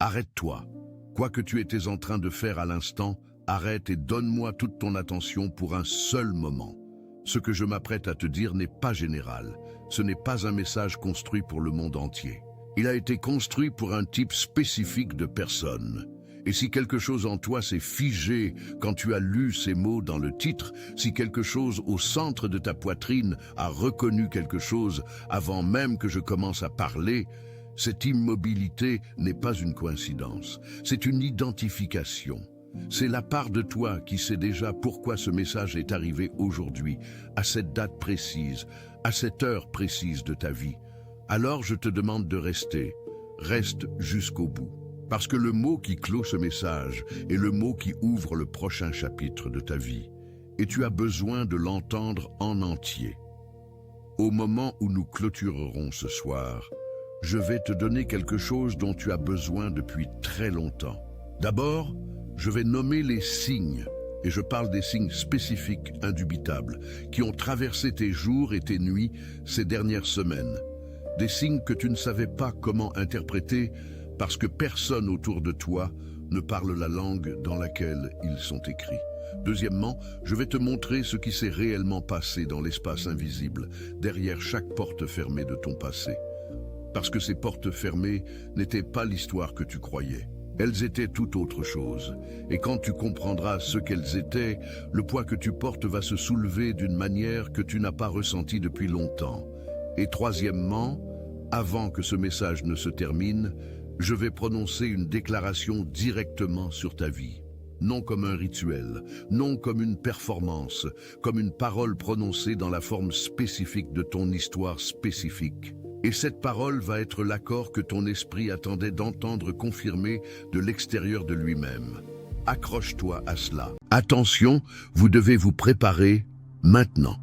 Arrête-toi. Quoi que tu étais en train de faire à l'instant, arrête et donne-moi toute ton attention pour un seul moment. Ce que je m'apprête à te dire n'est pas général. Ce n'est pas un message construit pour le monde entier. Il a été construit pour un type spécifique de personne. Et si quelque chose en toi s'est figé quand tu as lu ces mots dans le titre, si quelque chose au centre de ta poitrine a reconnu quelque chose avant même que je commence à parler, cette immobilité n'est pas une coïncidence, c'est une identification. C'est la part de toi qui sait déjà pourquoi ce message est arrivé aujourd'hui, à cette date précise, à cette heure précise de ta vie. Alors je te demande de rester. Reste jusqu'au bout. Parce que le mot qui clôt ce message est le mot qui ouvre le prochain chapitre de ta vie. Et tu as besoin de l'entendre en entier. Au moment où nous clôturerons ce soir, je vais te donner quelque chose dont tu as besoin depuis très longtemps. D'abord, je vais nommer les signes, et je parle des signes spécifiques, indubitables, qui ont traversé tes jours et tes nuits ces dernières semaines. Des signes que tu ne savais pas comment interpréter parce que personne autour de toi ne parle la langue dans laquelle ils sont écrits. Deuxièmement, je vais te montrer ce qui s'est réellement passé dans l'espace invisible, derrière chaque porte fermée de ton passé. Parce que ces portes fermées n'étaient pas l'histoire que tu croyais. Elles étaient tout autre chose. Et quand tu comprendras ce qu'elles étaient, le poids que tu portes va se soulever d'une manière que tu n'as pas ressentie depuis longtemps. Et troisièmement, avant que ce message ne se termine, je vais prononcer une déclaration directement sur ta vie. Non comme un rituel, non comme une performance, comme une parole prononcée dans la forme spécifique de ton histoire spécifique. Et cette parole va être l'accord que ton esprit attendait d'entendre confirmer de l'extérieur de lui-même. Accroche-toi à cela. Attention, vous devez vous préparer maintenant.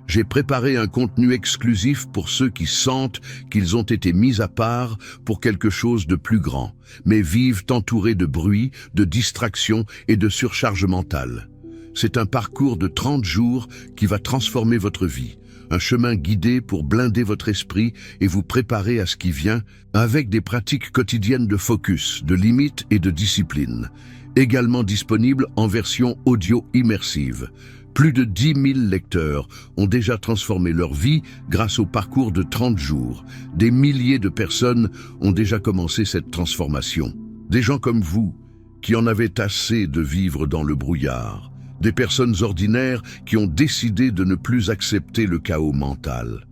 J'ai préparé un contenu exclusif pour ceux qui sentent qu'ils ont été mis à part pour quelque chose de plus grand, mais vivent entourés de bruit, de distractions et de surcharge mentale. C'est un parcours de 30 jours qui va transformer votre vie. Un chemin guidé pour blinder votre esprit et vous préparer à ce qui vient avec des pratiques quotidiennes de focus, de limites et de discipline. Également disponible en version audio immersive. Plus de 10 000 lecteurs ont déjà transformé leur vie grâce au parcours de 30 jours. Des milliers de personnes ont déjà commencé cette transformation. Des gens comme vous, qui en avaient assez de vivre dans le brouillard. Des personnes ordinaires qui ont décidé de ne plus accepter le chaos mental.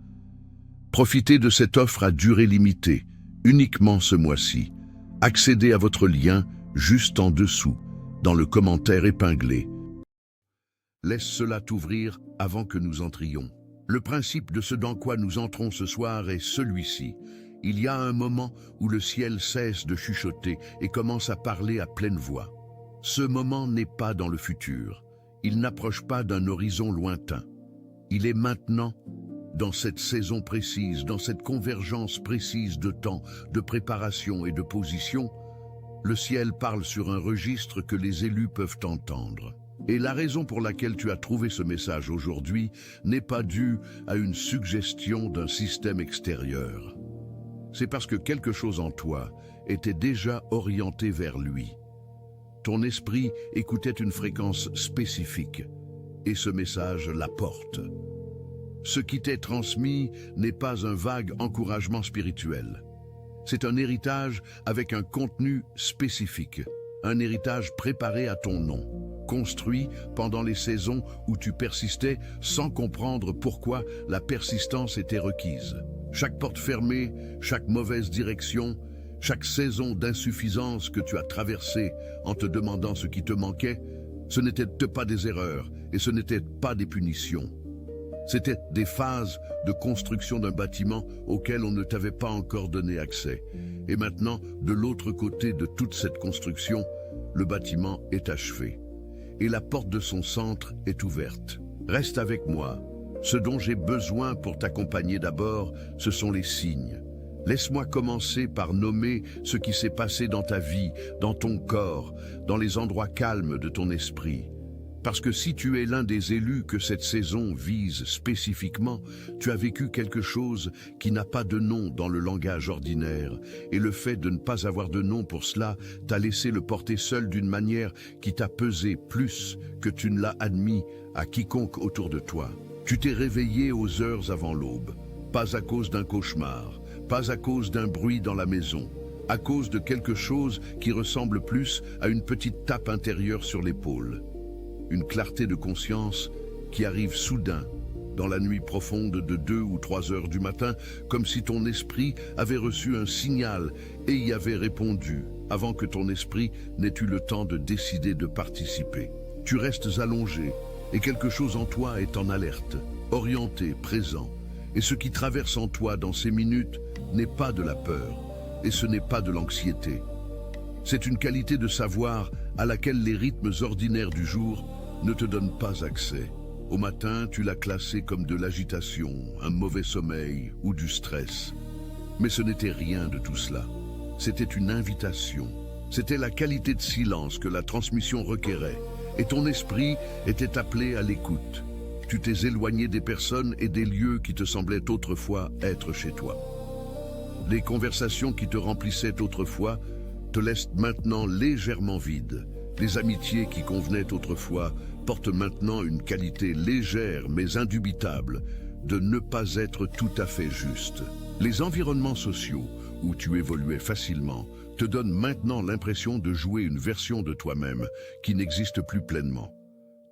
Profitez de cette offre à durée limitée, uniquement ce mois-ci. Accédez à votre lien juste en dessous, dans le commentaire épinglé. Laisse cela t'ouvrir avant que nous entrions. Le principe de ce dans quoi nous entrons ce soir est celui-ci. Il y a un moment où le ciel cesse de chuchoter et commence à parler à pleine voix. Ce moment n'est pas dans le futur. Il n'approche pas d'un horizon lointain. Il est maintenant, dans cette saison précise, dans cette convergence précise de temps, de préparation et de position. Le ciel parle sur un registre que les élus peuvent entendre. Et la raison pour laquelle tu as trouvé ce message aujourd'hui n'est pas due à une suggestion d'un système extérieur. C'est parce que quelque chose en toi était déjà orienté vers lui. Ton esprit écoutait une fréquence spécifique, et ce message la porte. Ce qui t'est transmis n'est pas un vague encouragement spirituel. C'est un héritage avec un contenu spécifique, un héritage préparé à ton nom, construit pendant les saisons où tu persistais sans comprendre pourquoi la persistance était requise. Chaque porte fermée, chaque mauvaise direction, chaque saison d'insuffisance que tu as traversée en te demandant ce qui te manquait, ce n'étaient pas des erreurs et ce n'étaient pas des punitions. C'étaient des phases de construction d'un bâtiment auquel on ne t'avait pas encore donné accès. Et maintenant, de l'autre côté de toute cette construction, le bâtiment est achevé. Et la porte de son centre est ouverte. Reste avec moi. Ce dont j'ai besoin pour t'accompagner d'abord, ce sont les signes. Laisse-moi commencer par nommer ce qui s'est passé dans ta vie, dans ton corps, dans les endroits calmes de ton esprit. Parce que si tu es l'un des élus que cette saison vise spécifiquement, tu as vécu quelque chose qui n'a pas de nom dans le langage ordinaire, et le fait de ne pas avoir de nom pour cela t'a laissé le porter seul d'une manière qui t'a pesé plus que tu ne l'as admis à quiconque autour de toi. Tu t'es réveillé aux heures avant l'aube, pas à cause d'un cauchemar, pas à cause d'un bruit dans la maison, à cause de quelque chose qui ressemble plus à une petite tape intérieure sur l'épaule. Une clarté de conscience qui arrive soudain, dans la nuit profonde de 2 ou 3 heures du matin, comme si ton esprit avait reçu un signal et y avait répondu, avant que ton esprit n'ait eu le temps de décider de participer. Tu restes allongé, et quelque chose en toi est en alerte, orienté, présent. Et ce qui traverse en toi dans ces minutes n'est pas de la peur, et ce n'est pas de l'anxiété. C'est une qualité de savoir à laquelle les rythmes ordinaires du jour ne te donnent pas accès. Au matin, tu l'as classé comme de l'agitation, un mauvais sommeil ou du stress. Mais ce n'était rien de tout cela. C'était une invitation. C'était la qualité de silence que la transmission requérait. Et ton esprit était appelé à l'écoute. Tu t'es éloigné des personnes et des lieux qui te semblaient autrefois être chez toi. Les conversations qui te remplissaient autrefois te laissent maintenant légèrement vides. Les amitiés qui convenaient autrefois portent maintenant une qualité légère mais indubitable de ne pas être tout à fait juste. Les environnements sociaux où tu évoluais facilement te donnent maintenant l'impression de jouer une version de toi-même qui n'existe plus pleinement.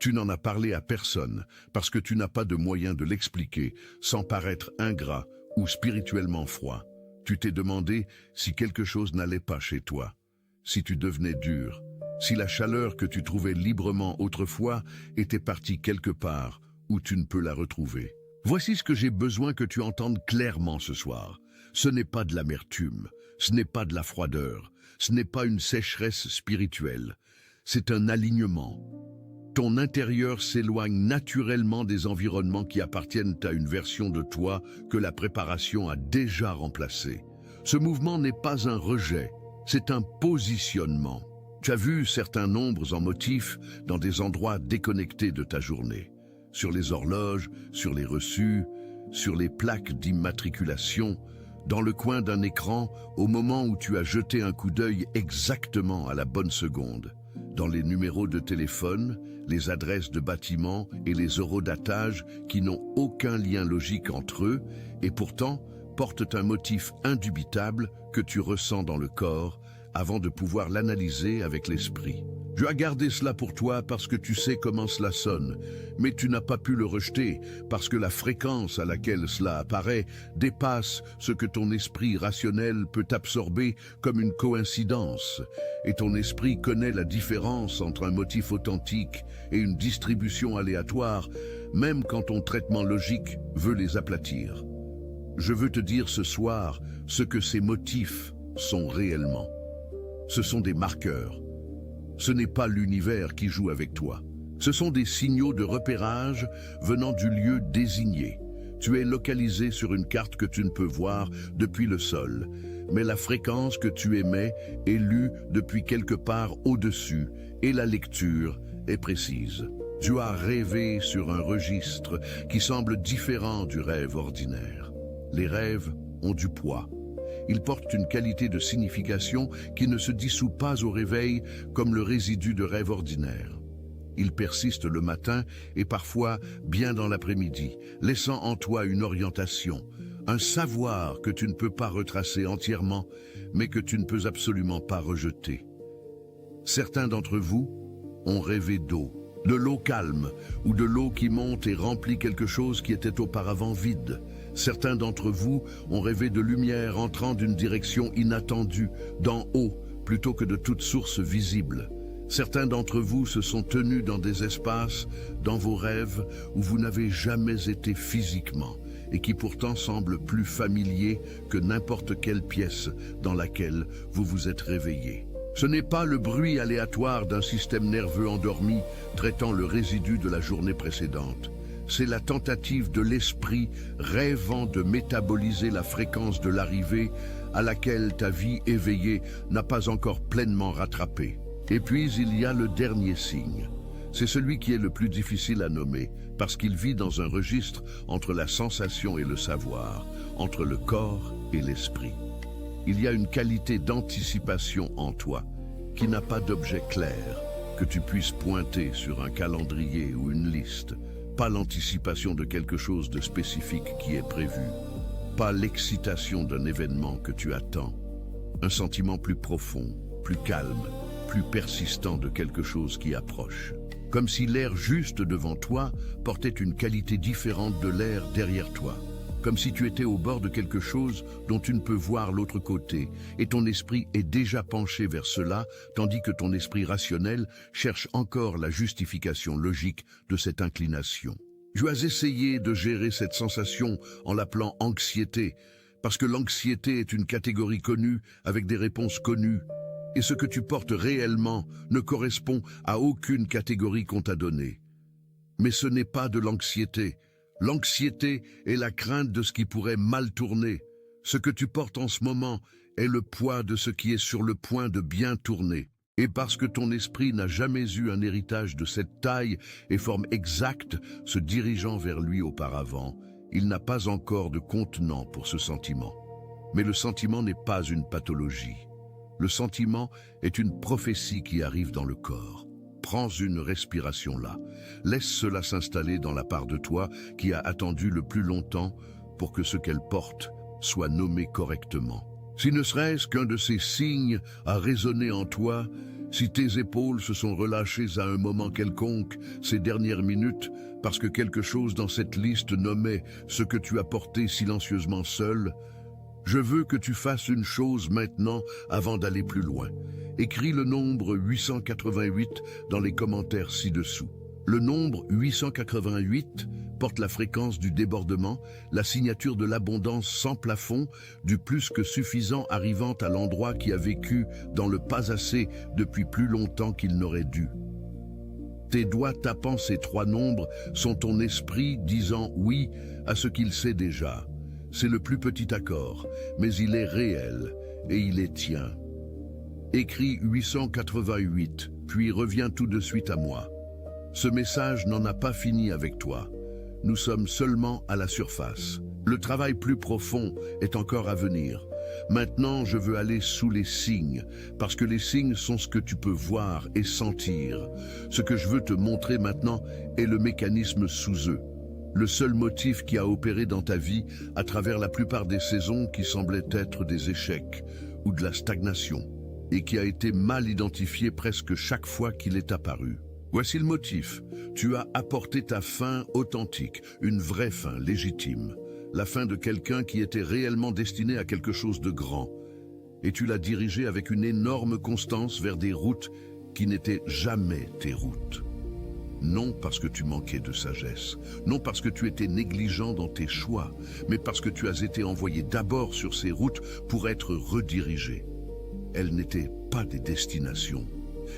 Tu n'en as parlé à personne parce que tu n'as pas de moyen de l'expliquer sans paraître ingrat ou spirituellement froid. Tu t'es demandé si quelque chose n'allait pas chez toi, si tu devenais dur, si la chaleur que tu trouvais librement autrefois était partie quelque part où tu ne peux la retrouver. Voici ce que j'ai besoin que tu entendes clairement ce soir. Ce n'est pas de l'amertume, ce n'est pas de la froideur, ce n'est pas une sécheresse spirituelle, c'est un alignement. Ton intérieur s'éloigne naturellement des environnements qui appartiennent à une version de toi que la préparation a déjà remplacée. Ce mouvement n'est pas un rejet, c'est un positionnement. Tu as vu certains nombres en motifs dans des endroits déconnectés de ta journée. Sur les horloges, sur les reçus, sur les plaques d'immatriculation, dans le coin d'un écran, au moment où tu as jeté un coup d'œil exactement à la bonne seconde. Dans les numéros de téléphone, les adresses de bâtiments et les horodatage qui n'ont aucun lien logique entre eux et pourtant portent un motif indubitable que tu ressens dans le corps avant de pouvoir l'analyser avec l'esprit. Tu as gardé cela pour toi parce que tu sais comment cela sonne, mais tu n'as pas pu le rejeter parce que la fréquence à laquelle cela apparaît dépasse ce que ton esprit rationnel peut absorber comme une coïncidence. Et ton esprit connaît la différence entre un motif authentique et une distribution aléatoire, même quand ton traitement logique veut les aplatir. Je veux te dire ce soir ce que ces motifs sont réellement. Ce sont des marqueurs. Ce n'est pas l'univers qui joue avec toi. Ce sont des signaux de repérage venant du lieu désigné. Tu es localisé sur une carte que tu ne peux voir depuis le sol, mais la fréquence que tu émets est lue depuis quelque part au-dessus et la lecture est précise. Tu as rêvé sur un registre qui semble différent du rêve ordinaire. Les rêves ont du poids. Ils portent une qualité de signification qui ne se dissout pas au réveil comme le résidu de rêve ordinaire. Ils persistent le matin et parfois bien dans l'après-midi, laissant en toi une orientation, un savoir que tu ne peux pas retracer entièrement, mais que tu ne peux absolument pas rejeter. Certains d'entre vous ont rêvé d'eau, de l'eau calme ou de l'eau qui monte et remplit quelque chose qui était auparavant vide. Certains d'entre vous ont rêvé de lumière entrant d'une direction inattendue, d'en haut, plutôt que de toute source visible. Certains d'entre vous se sont tenus dans des espaces, dans vos rêves, où vous n'avez jamais été physiquement, et qui pourtant semblent plus familiers que n'importe quelle pièce dans laquelle vous vous êtes réveillé. Ce n'est pas le bruit aléatoire d'un système nerveux endormi traitant le résidu de la journée précédente. C'est la tentative de l'esprit rêvant de métaboliser la fréquence de l'arrivée à laquelle ta vie éveillée n'a pas encore pleinement rattrapé. Et puis il y a le dernier signe, C'est celui qui est le plus difficile à nommer, parce qu'il vit dans un registre entre la sensation et le savoir, entre le corps et l'esprit. Il y a une qualité d'anticipation en toi, qui n'a pas d'objet clair, que tu puisses pointer sur un calendrier ou une liste, pas l'anticipation de quelque chose de spécifique qui est prévu, pas l'excitation d'un événement que tu attends, un sentiment plus profond, plus calme, plus persistant de quelque chose qui approche. Comme si l'air juste devant toi portait une qualité différente de l'air derrière toi. Comme si tu étais au bord de quelque chose dont tu ne peux voir l'autre côté, et ton esprit est déjà penché vers cela, tandis que ton esprit rationnel cherche encore la justification logique de cette inclination. Tu as essayé de gérer cette sensation en l'appelant anxiété, parce que l'anxiété est une catégorie connue avec des réponses connues, et ce que tu portes réellement ne correspond à aucune catégorie qu'on t'a donnée. Mais ce n'est pas de l'anxiété. L'anxiété est la crainte de ce qui pourrait mal tourner. Ce que tu portes en ce moment est le poids de ce qui est sur le point de bien tourner. Et parce que ton esprit n'a jamais eu un héritage de cette taille et forme exacte se dirigeant vers lui auparavant, il n'a pas encore de contenant pour ce sentiment. Mais le sentiment n'est pas une pathologie. Le sentiment est une prophétie qui arrive dans le corps. Prends une respiration là. Laisse cela s'installer dans la part de toi qui a attendu le plus longtemps pour que ce qu'elle porte soit nommé correctement. Si ne serait-ce qu'un de ces signes a résonné en toi, si tes épaules se sont relâchées à un moment quelconque ces dernières minutes, parce que quelque chose dans cette liste nommait ce que tu as porté silencieusement seul, je veux que tu fasses une chose maintenant avant d'aller plus loin. Écris le nombre 888 dans les commentaires ci-dessous. Le nombre 888 porte la fréquence du débordement, la signature de l'abondance sans plafond, du plus que suffisant arrivant à l'endroit qui a vécu dans le pas assez depuis plus longtemps qu'il n'aurait dû. Tes doigts tapant ces trois nombres sont ton esprit disant oui à ce qu'il sait déjà. C'est le plus petit accord, mais il est réel et il est tien. Écris 888, puis reviens tout de suite à moi. Ce message n'en a pas fini avec toi. Nous sommes seulement à la surface. Le travail plus profond est encore à venir. Maintenant, je veux aller sous les signes, parce que les signes sont ce que tu peux voir et sentir. Ce que je veux te montrer maintenant est le mécanisme sous eux. Le seul motif qui a opéré dans ta vie à travers la plupart des saisons qui semblaient être des échecs ou de la stagnation, et qui a été mal identifié presque chaque fois qu'il est apparu. Voici le motif. Tu as apporté ta fin authentique, une vraie fin légitime, la fin de quelqu'un qui était réellement destiné à quelque chose de grand, et tu l'as dirigé avec une énorme constance vers des routes qui n'étaient jamais tes routes. Non parce que tu manquais de sagesse, non parce que tu étais négligent dans tes choix, mais parce que tu as été envoyé d'abord sur ces routes pour être redirigé. Elles n'étaient pas des destinations,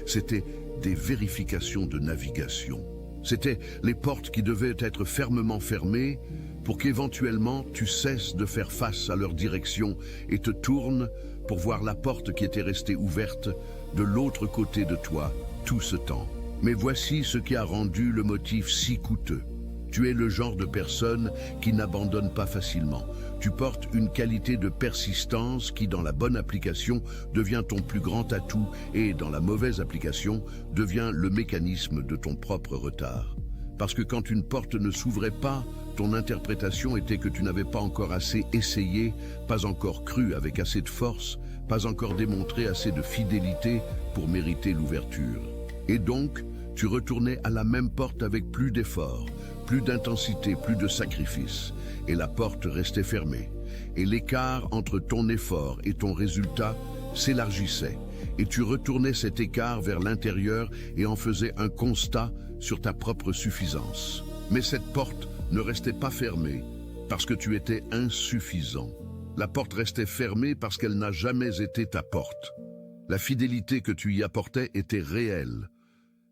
c'étaient des vérifications de navigation. C'étaient les portes qui devaient être fermement fermées pour qu'éventuellement tu cesses de faire face à leur direction et te tournes pour voir la porte qui était restée ouverte de l'autre côté de toi tout ce temps. Mais voici ce qui a rendu le motif si coûteux. Tu es le genre de personne qui n'abandonne pas facilement. Tu portes une qualité de persistance qui, dans la bonne application, devient ton plus grand atout et, dans la mauvaise application, devient le mécanisme de ton propre retard. Parce que quand une porte ne s'ouvrait pas, ton interprétation était que tu n'avais pas encore assez essayé, pas encore cru avec assez de force, pas encore démontré assez de fidélité pour mériter l'ouverture. Et donc, tu retournais à la même porte avec plus d'efforts, plus d'intensité, plus de sacrifice, et la porte restait fermée. Et l'écart entre ton effort et ton résultat s'élargissait, et tu retournais cet écart vers l'intérieur et en faisais un constat sur ta propre suffisance. Mais cette porte ne restait pas fermée, parce que tu étais insuffisant. La porte restait fermée parce qu'elle n'a jamais été ta porte. La fidélité que tu y apportais était réelle.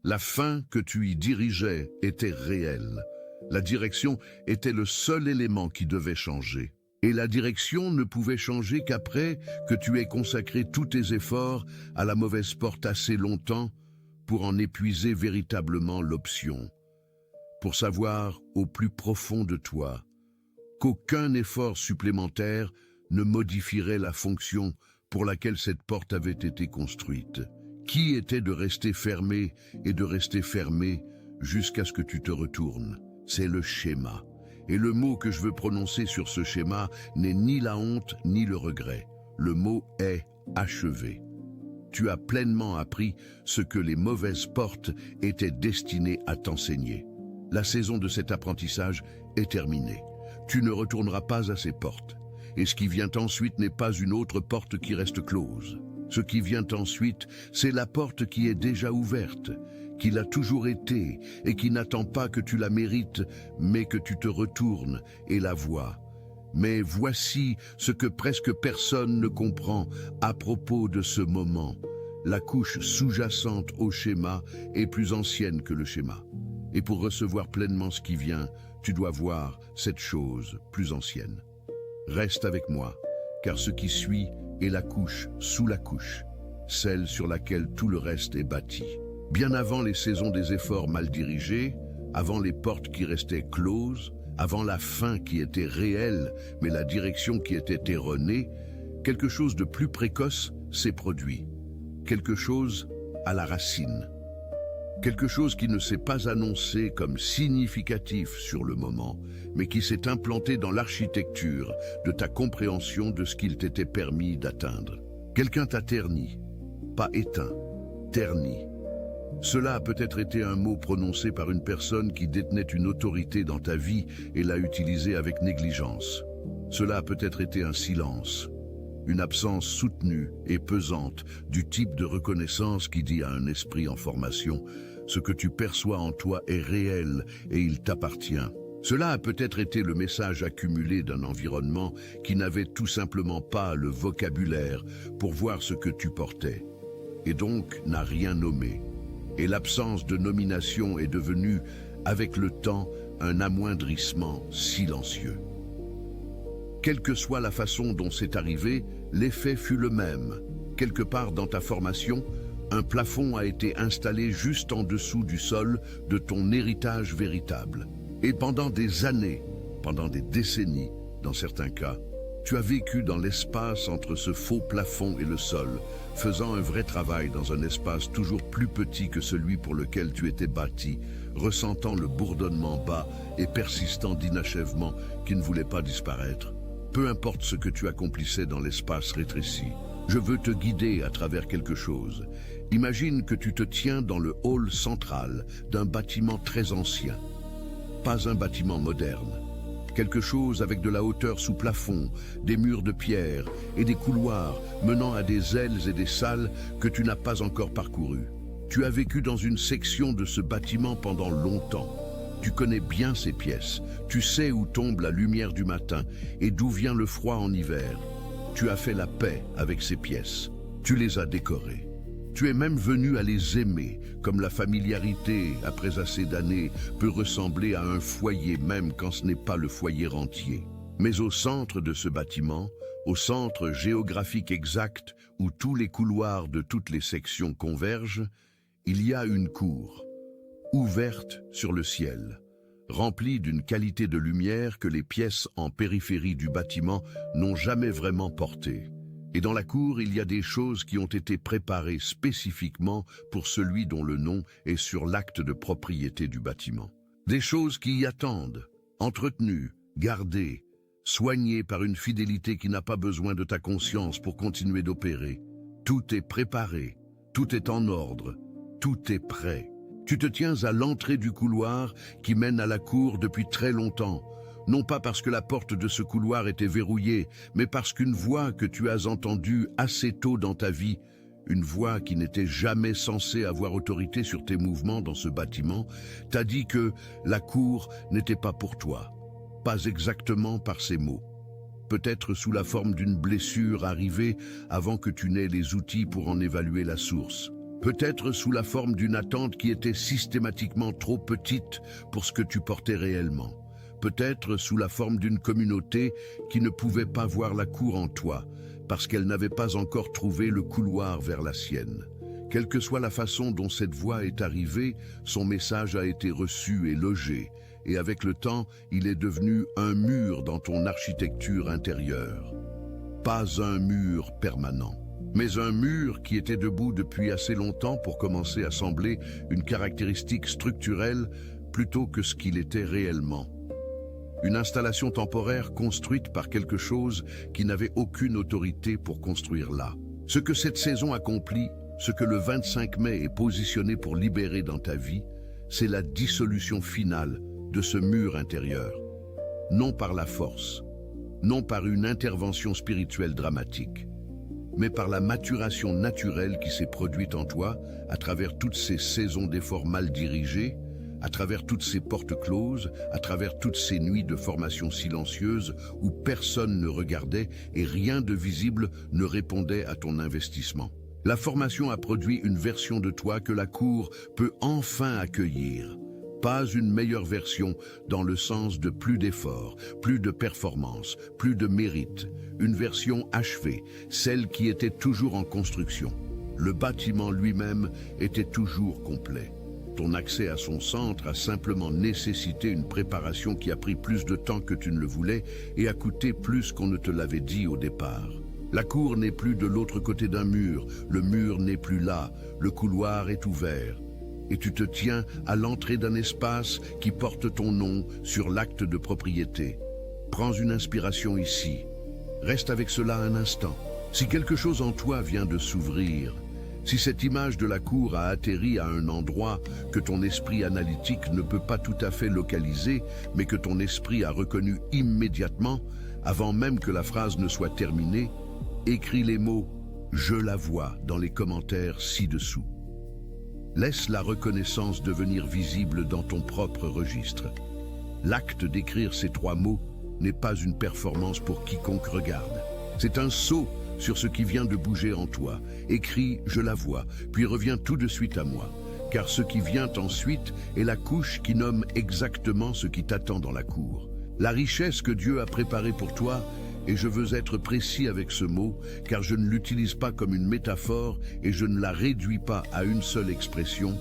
La fin que tu y dirigeais était réelle. La direction était le seul élément qui devait changer. Et la direction ne pouvait changer qu'après que tu aies consacré tous tes efforts à la mauvaise porte assez longtemps pour en épuiser véritablement l'option, pour savoir au plus profond de toi qu'aucun effort supplémentaire ne modifierait la fonction pour laquelle cette porte avait été construite, qui était de rester fermée et de rester fermée jusqu'à ce que tu te retournes. C'est le schéma. Et le mot que je veux prononcer sur ce schéma n'est ni la honte ni le regret. Le mot est achevé. Tu as pleinement appris ce que les mauvaises portes étaient destinées à t'enseigner. La saison de cet apprentissage est terminée. Tu ne retourneras pas à ces portes. Et ce qui vient ensuite n'est pas une autre porte qui reste close. Ce qui vient ensuite, c'est la porte qui est déjà ouverte, qui l'a toujours été et qui n'attend pas que tu la mérites, mais que tu te retournes et la vois. Mais voici ce que presque personne ne comprend à propos de ce moment. La couche sous-jacente au schéma est plus ancienne que le schéma. Et pour recevoir pleinement ce qui vient, tu dois voir cette chose plus ancienne. Reste avec moi, car ce qui suit est la couche sous la couche, celle sur laquelle tout le reste est bâti. Bien avant les saisons des efforts mal dirigés, avant les portes qui restaient closes, avant la fin qui était réelle, mais la direction qui était erronée, quelque chose de plus précoce s'est produit. Quelque chose à la racine. Quelque chose qui ne s'est pas annoncé comme significatif sur le moment, mais qui s'est implanté dans l'architecture de ta compréhension de ce qu'il t'était permis d'atteindre. Quelqu'un t'a terni, pas éteint, terni. Cela a peut-être été un mot prononcé par une personne qui détenait une autorité dans ta vie et l'a utilisé avec négligence. Cela a peut-être été un silence, une absence soutenue et pesante du type de reconnaissance qui dit à un esprit en formation « Ce que tu perçois en toi est réel et il t'appartient ». Cela a peut-être été le message accumulé d'un environnement qui n'avait tout simplement pas le vocabulaire pour voir ce que tu portais, et donc n'a rien nommé. Et l'absence de nomination est devenue, avec le temps, un amoindrissement silencieux. Quelle que soit la façon dont c'est arrivé, l'effet fut le même. Quelque part dans ta formation, un plafond a été installé juste en dessous du sol de ton héritage véritable. Et pendant des années, pendant des décennies, dans certains cas, tu as vécu dans l'espace entre ce faux plafond et le sol, faisant un vrai travail dans un espace toujours plus petit que celui pour lequel tu étais bâti, ressentant le bourdonnement bas et persistant d'inachèvement qui ne voulait pas disparaître. Peu importe ce que tu accomplissais dans l'espace rétréci, je veux te guider à travers quelque chose. Imagine que tu te tiens dans le hall central d'un bâtiment très ancien. Pas un bâtiment moderne. Quelque chose avec de la hauteur sous plafond, des murs de pierre et des couloirs menant à des ailes et des salles que tu n'as pas encore parcourues. Tu as vécu dans une section de ce bâtiment pendant longtemps. Tu connais bien ces pièces, tu sais où tombe la lumière du matin et d'où vient le froid en hiver. Tu as fait la paix avec ces pièces, tu les as décorées. Tu es même venu à les aimer, comme la familiarité, après assez d'années, peut ressembler à un foyer même quand ce n'est pas le foyer entier. Mais au centre de ce bâtiment, au centre géographique exact où tous les couloirs de toutes les sections convergent, il y a une cour, ouverte sur le ciel, remplie d'une qualité de lumière que les pièces en périphérie du bâtiment n'ont jamais vraiment portée. Et dans la cour, il y a des choses qui ont été préparées spécifiquement pour celui dont le nom est sur l'acte de propriété du bâtiment. Des choses qui y attendent, entretenues, gardées, soignées par une fidélité qui n'a pas besoin de ta conscience pour continuer d'opérer. Tout est préparé, tout est en ordre, tout est prêt. Tu te tiens à l'entrée du couloir qui mène à la cour depuis très longtemps. Non pas parce que la porte de ce couloir était verrouillée, mais parce qu'une voix que tu as entendue assez tôt dans ta vie, une voix qui n'était jamais censée avoir autorité sur tes mouvements dans ce bâtiment, t'a dit que la cour n'était pas pour toi. Pas exactement par ces mots. Peut-être sous la forme d'une blessure arrivée avant que tu n'aies les outils pour en évaluer la source. Peut-être sous la forme d'une attente qui était systématiquement trop petite pour ce que tu portais réellement. Peut-être sous la forme d'une communauté qui ne pouvait pas voir la cour en toi, parce qu'elle n'avait pas encore trouvé le couloir vers la sienne. Quelle que soit la façon dont cette voix est arrivée, son message a été reçu et logé, et avec le temps, il est devenu un mur dans ton architecture intérieure. Pas un mur permanent, mais un mur qui était debout depuis assez longtemps pour commencer à sembler une caractéristique structurelle plutôt que ce qu'il était réellement. Une installation temporaire construite par quelque chose qui n'avait aucune autorité pour construire là. Ce que cette saison accomplit, ce que le 25 mai est positionné pour libérer dans ta vie, c'est la dissolution finale de ce mur intérieur. Non par la force, non par une intervention spirituelle dramatique, mais par la maturation naturelle qui s'est produite en toi à travers toutes ces saisons d'efforts mal dirigés, à travers toutes ces portes closes, à travers toutes ces nuits de formation silencieuse où personne ne regardait et rien de visible ne répondait à ton investissement. La formation a produit une version de toi que la cour peut enfin accueillir. Pas une meilleure version dans le sens de plus d'efforts, plus de performance, plus de mérite. Une version achevée, celle qui était toujours en construction. Le bâtiment lui-même était toujours complet. Ton accès à son centre a simplement nécessité une préparation qui a pris plus de temps que tu ne le voulais et a coûté plus qu'on ne te l'avait dit au départ. La cour n'est plus de l'autre côté d'un mur, le mur n'est plus là, le couloir est ouvert. Et tu te tiens à l'entrée d'un espace qui porte ton nom sur l'acte de propriété. Prends une inspiration ici. Reste avec cela un instant. Si quelque chose en toi vient de s'ouvrir, si cette image de la cour a atterri à un endroit que ton esprit analytique ne peut pas tout à fait localiser, mais que ton esprit a reconnu immédiatement, avant même que la phrase ne soit terminée, écris les mots « Je la vois » dans les commentaires ci-dessous. Laisse la reconnaissance devenir visible dans ton propre registre. L'acte d'écrire ces 3 mots n'est pas une performance pour quiconque regarde. C'est un saut sur ce qui vient de bouger en toi. Écris « Je la vois », puis reviens tout de suite à moi. Car ce qui vient ensuite est la couche qui nomme exactement ce qui t'attend dans la cour. La richesse que Dieu a préparée pour toi, et je veux être précis avec ce mot, car je ne l'utilise pas comme une métaphore et je ne la réduis pas à une seule expression.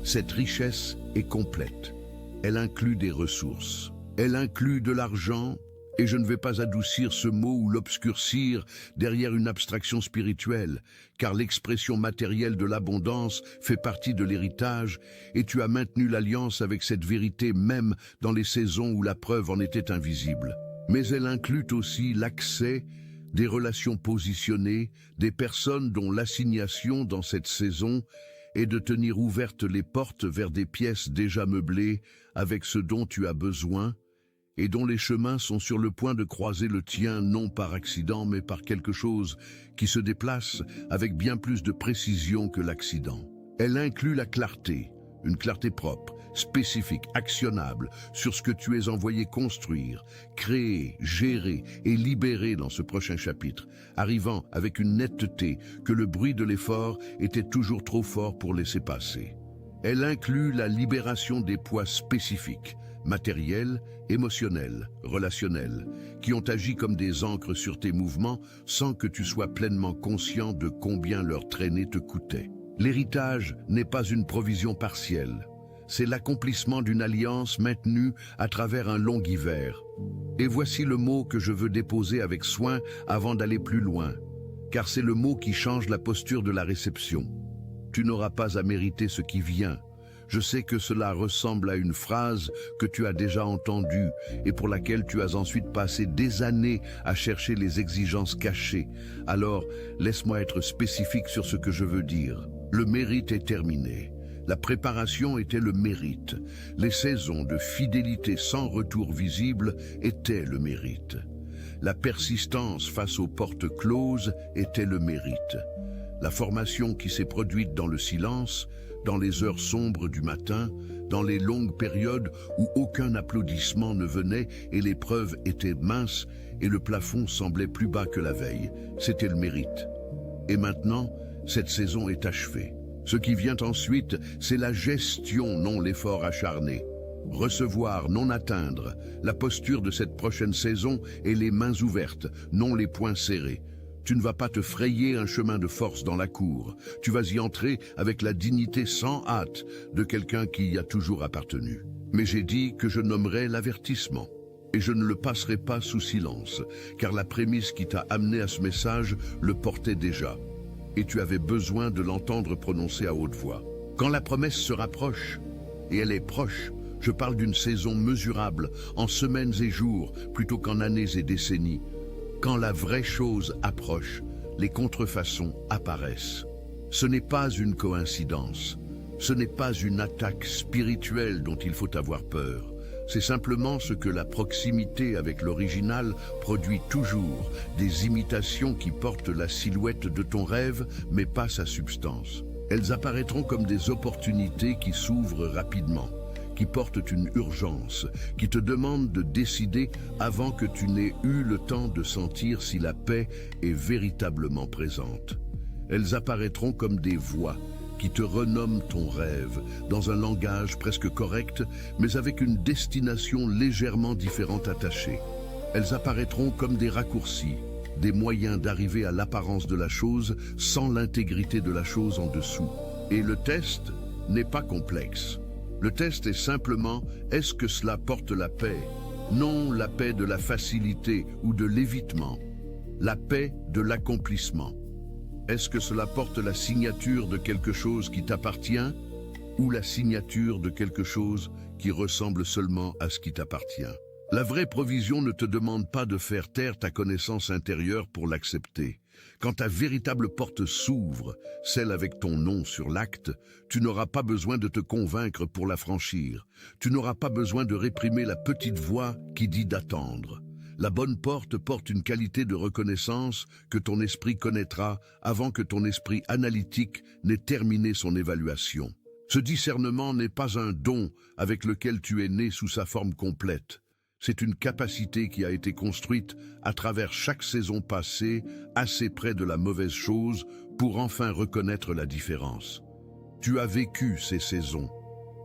Cette richesse est complète. Elle inclut des ressources. Elle inclut de l'argent, et je ne vais pas adoucir ce mot ou l'obscurcir derrière une abstraction spirituelle, car l'expression matérielle de l'abondance fait partie de l'héritage, et tu as maintenu l'alliance avec cette vérité même dans les saisons où la preuve en était invisible. Mais elle inclut aussi l'accès, des relations positionnées, des personnes dont l'assignation dans cette saison est de tenir ouvertes les portes vers des pièces déjà meublées avec ce dont tu as besoin, et dont les chemins sont sur le point de croiser le tien non par accident mais par quelque chose qui se déplace avec bien plus de précision que l'accident. Elle inclut la clarté, une clarté propre, spécifique, actionnable, sur ce que tu es envoyé construire, créer, gérer et libérer dans ce prochain chapitre, arrivant avec une netteté que le bruit de l'effort était toujours trop fort pour laisser passer. Elle inclut la libération des poids spécifiques, matériels, émotionnels, relationnels, qui ont agi comme des ancres sur tes mouvements sans que tu sois pleinement conscient de combien leur traînée te coûtait. L'héritage n'est pas une provision partielle, c'est l'accomplissement d'une alliance maintenue à travers un long hiver. Et voici le mot que je veux déposer avec soin avant d'aller plus loin, car c'est le mot qui change la posture de la réception. Tu n'auras pas à mériter ce qui vient. Je sais que cela ressemble à une phrase que tu as déjà entendue et pour laquelle tu as ensuite passé des années à chercher les exigences cachées. Alors, laisse-moi être spécifique sur ce que je veux dire. Le mérite est terminé. La préparation était le mérite. Les saisons de fidélité sans retour visible étaient le mérite. La persistance face aux portes closes était le mérite. La formation qui s'est produite dans le silence, dans les heures sombres du matin, dans les longues périodes où aucun applaudissement ne venait et l'épreuve était mince et le plafond semblait plus bas que la veille, c'était le mérite. Et maintenant, cette saison est achevée. Ce qui vient ensuite, c'est la gestion, non l'effort acharné. Recevoir, non atteindre. La posture de cette prochaine saison est les mains ouvertes, non les poings serrés. Tu ne vas pas te frayer un chemin de force dans la cour. Tu vas y entrer avec la dignité sans hâte de quelqu'un qui y a toujours appartenu. Mais j'ai dit que je nommerais l'avertissement. Et je ne le passerai pas sous silence, car la prémisse qui t'a amené à ce message le portait déjà. Et tu avais besoin de l'entendre prononcer à haute voix. Quand la promesse se rapproche, et elle est proche, je parle d'une saison mesurable, en semaines et jours, plutôt qu'en années et décennies. Quand la vraie chose approche, les contrefaçons apparaissent. Ce n'est pas une coïncidence, ce n'est pas une attaque spirituelle dont il faut avoir peur. C'est simplement ce que la proximité avec l'original produit toujours, des imitations qui portent la silhouette de ton rêve, mais pas sa substance. Elles apparaîtront comme des opportunités qui s'ouvrent rapidement, qui portent une urgence, qui te demandent de décider avant que tu n'aies eu le temps de sentir si la paix est véritablement présente. Elles apparaîtront comme des voix qui te renomment ton rêve, dans un langage presque correct, mais avec une destination légèrement différente attachée. Elles apparaîtront comme des raccourcis, des moyens d'arriver à l'apparence de la chose sans l'intégrité de la chose en dessous. Et le test n'est pas complexe. Le test est simplement, est-ce que cela porte la paix? Non la paix de la facilité ou de l'évitement, la paix de l'accomplissement. Est-ce que cela porte la signature de quelque chose qui t'appartient ou la signature de quelque chose qui ressemble seulement à ce qui t'appartient? La vraie provision ne te demande pas de faire taire ta connaissance intérieure pour l'accepter. Quand ta véritable porte s'ouvre, celle avec ton nom sur l'acte, tu n'auras pas besoin de te convaincre pour la franchir. Tu n'auras pas besoin de réprimer la petite voix qui dit d'attendre. La bonne porte porte une qualité de reconnaissance que ton esprit connaîtra avant que ton esprit analytique n'ait terminé son évaluation. Ce discernement n'est pas un don avec lequel tu es né sous sa forme complète. C'est une capacité qui a été construite à travers chaque saison passée, assez près de la mauvaise chose, pour enfin reconnaître la différence. Tu as vécu ces saisons.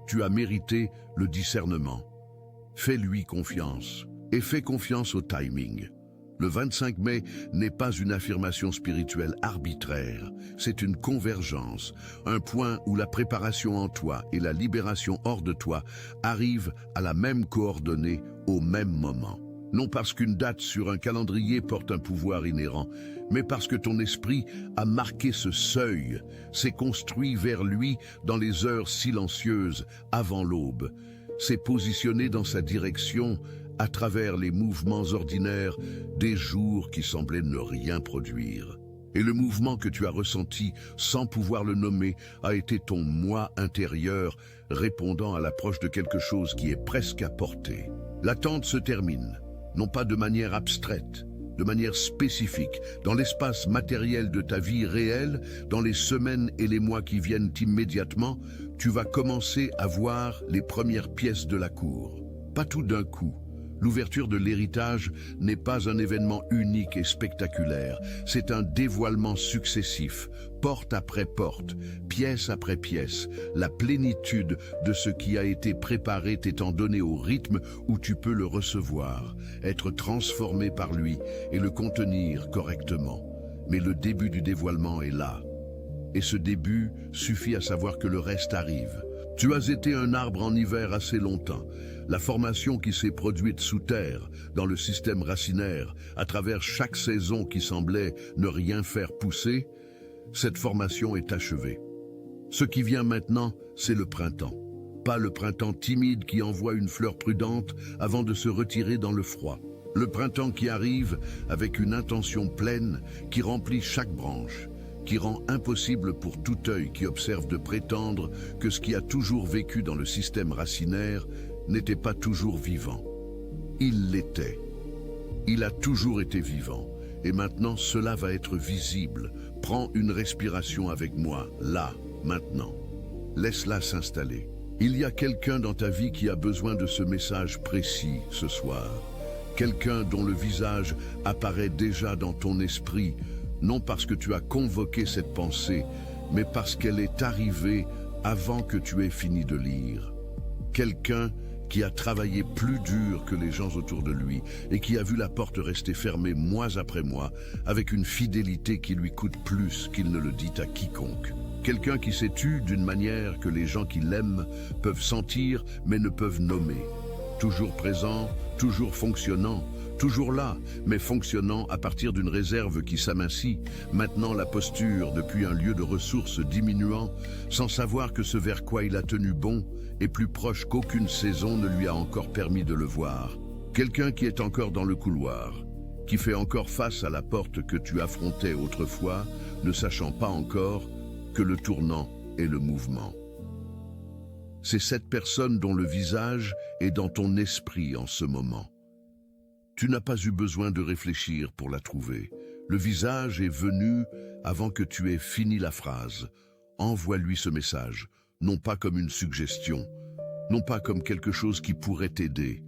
Tu as mérité le discernement. Fais-lui confiance. Et fais confiance au timing. Le 25 mai n'est pas une affirmation spirituelle arbitraire, c'est une convergence, un point où la préparation en toi et la libération hors de toi arrivent à la même coordonnée au même moment. Non parce qu'une date sur un calendrier porte un pouvoir inhérent, mais parce que ton esprit a marqué ce seuil, s'est construit vers lui dans les heures silencieuses avant l'aube, s'est positionné dans sa direction à travers les mouvements ordinaires des jours qui semblaient ne rien produire. Et le mouvement que tu as ressenti, sans pouvoir le nommer, a été ton moi intérieur répondant à l'approche de quelque chose qui est presque à portée. L'attente se termine, non pas de manière abstraite, de manière spécifique, dans l'espace matériel de ta vie réelle, dans les semaines et les mois qui viennent immédiatement, tu vas commencer à voir les premières pièces de la cour. Pas tout d'un coup. L'ouverture de l'héritage n'est pas un événement unique et spectaculaire, c'est un dévoilement successif, porte après porte, pièce après pièce, la plénitude de ce qui a été préparé t'étant donné au rythme où tu peux le recevoir, être transformé par lui et le contenir correctement. Mais le début du dévoilement est là. Et ce début suffit à savoir que le reste arrive. Tu as été un arbre en hiver assez longtemps. La formation qui s'est produite sous terre, dans le système racinaire, à travers chaque saison qui semblait ne rien faire pousser, cette formation est achevée. Ce qui vient maintenant, c'est le printemps. Pas le printemps timide qui envoie une fleur prudente avant de se retirer dans le froid. Le printemps qui arrive avec une intention pleine qui remplit chaque branche, qui rend impossible pour tout œil qui observe de prétendre que ce qui a toujours vécu dans le système racinaire n'était pas toujours vivant. Il l'était. Il a toujours été vivant. Et maintenant, cela va être visible. Prends une respiration avec moi, là, maintenant. Laisse-la s'installer. Il y a quelqu'un dans ta vie qui a besoin de ce message précis ce soir. Quelqu'un dont le visage apparaît déjà dans ton esprit, non parce que tu as convoqué cette pensée, mais parce qu'elle est arrivée avant que tu aies fini de lire. Quelqu'un qui a travaillé plus dur que les gens autour de lui et qui a vu la porte rester fermée mois après mois avec une fidélité qui lui coûte plus qu'il ne le dit à quiconque. Quelqu'un qui s'est tu d'une manière que les gens qui l'aiment peuvent sentir mais ne peuvent nommer. Toujours présent, toujours fonctionnant, toujours là, mais fonctionnant à partir d'une réserve qui s'amincit, maintenant la posture depuis un lieu de ressources diminuant, sans savoir que ce vers quoi il a tenu bon est plus proche qu'aucune saison ne lui a encore permis de le voir. Quelqu'un qui est encore dans le couloir, qui fait encore face à la porte que tu affrontais autrefois, ne sachant pas encore que le tournant est le mouvement. C'est cette personne dont le visage est dans ton esprit en ce moment. Tu n'as pas eu besoin de réfléchir pour la trouver. Le visage est venu avant que tu aies fini la phrase. Envoie-lui ce message, non pas comme une suggestion, non pas comme quelque chose qui pourrait t'aider,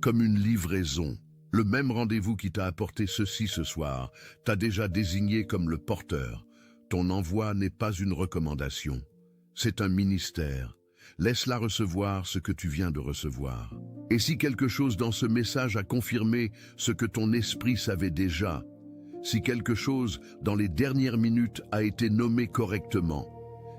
comme une livraison. Le même rendez-vous qui t'a apporté ceci ce soir t'a déjà désigné comme le porteur. Ton envoi n'est pas une recommandation, c'est un ministère. Laisse-la recevoir ce que tu viens de recevoir. Et si quelque chose dans ce message a confirmé ce que ton esprit savait déjà, si quelque chose dans les dernières minutes a été nommé correctement,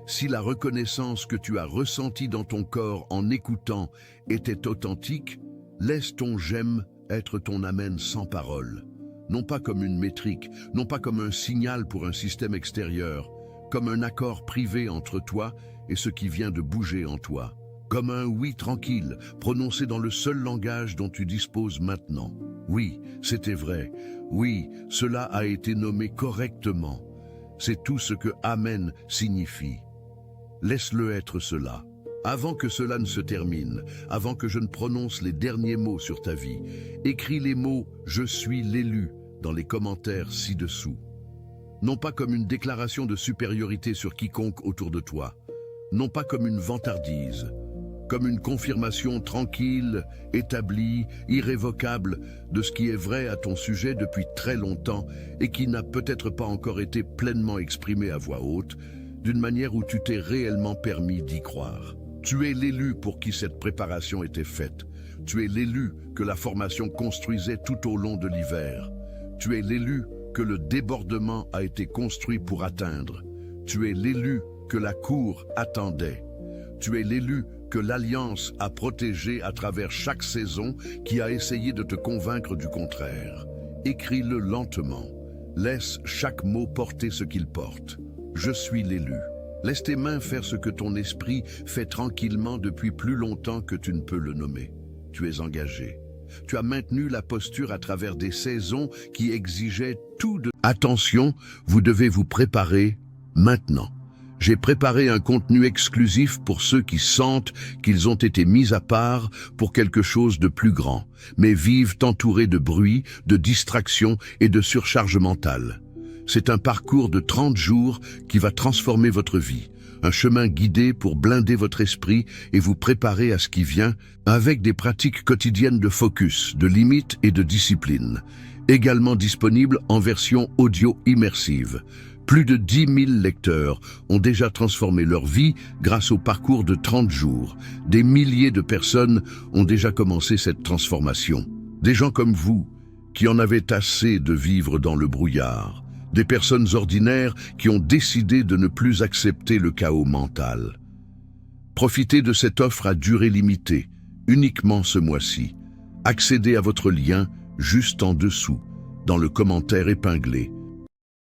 si la reconnaissance que tu as ressentie dans ton corps en écoutant était authentique, laisse ton j'aime être ton amen sans parole. Non pas comme une métrique, non pas comme un signal pour un système extérieur, comme un accord privé entre toi et ce qui vient de bouger en toi, comme un oui tranquille, prononcé dans le seul langage dont tu disposes maintenant. Oui, c'était vrai. Oui, cela a été nommé correctement. C'est tout ce que Amen signifie. Laisse-le être cela. Avant que cela ne se termine, avant que je ne prononce les derniers mots sur ta vie, écris les mots « Je suis l'élu » dans les commentaires ci-dessous. Non pas comme une déclaration de supériorité sur quiconque autour de toi, non pas comme une vantardise, comme une confirmation tranquille, établie, irrévocable de ce qui est vrai à ton sujet depuis très longtemps et qui n'a peut-être pas encore été pleinement exprimé à voix haute, d'une manière où tu t'es réellement permis d'y croire. Tu es l'élu pour qui cette préparation était faite. Tu es l'élu que la formation construisait tout au long de l'hiver. Tu es l'élu que le débordement a été construit pour atteindre. Tu es l'élu que la cour attendait. Tu es l'élu que l'Alliance a protégé à travers chaque saison qui a essayé de te convaincre du contraire. Écris-le lentement. Laisse chaque mot porter ce qu'il porte. Je suis l'élu. Laisse tes mains faire ce que ton esprit fait tranquillement depuis plus longtemps que tu ne peux le nommer. Tu es engagé. Tu as maintenu la posture à travers des saisons qui exigeaient tout de... Attention, vous devez vous préparer maintenant. J'ai préparé un contenu exclusif pour ceux qui sentent qu'ils ont été mis à part pour quelque chose de plus grand, mais vivent entourés de bruit, de distractions et de surcharge mentale. C'est un parcours de 30 jours qui va transformer votre vie, un chemin guidé pour blinder votre esprit et vous préparer à ce qui vient avec des pratiques quotidiennes de focus, de limites et de discipline, également disponibles en version audio immersive. Plus de 10 000 lecteurs ont déjà transformé leur vie grâce au parcours de 30 jours. Des milliers de personnes ont déjà commencé cette transformation. Des gens comme vous, qui en avaient assez de vivre dans le brouillard. Des personnes ordinaires qui ont décidé de ne plus accepter le chaos mental. Profitez de cette offre à durée limitée, uniquement ce mois-ci. Accédez à votre lien juste en dessous, dans le commentaire épinglé.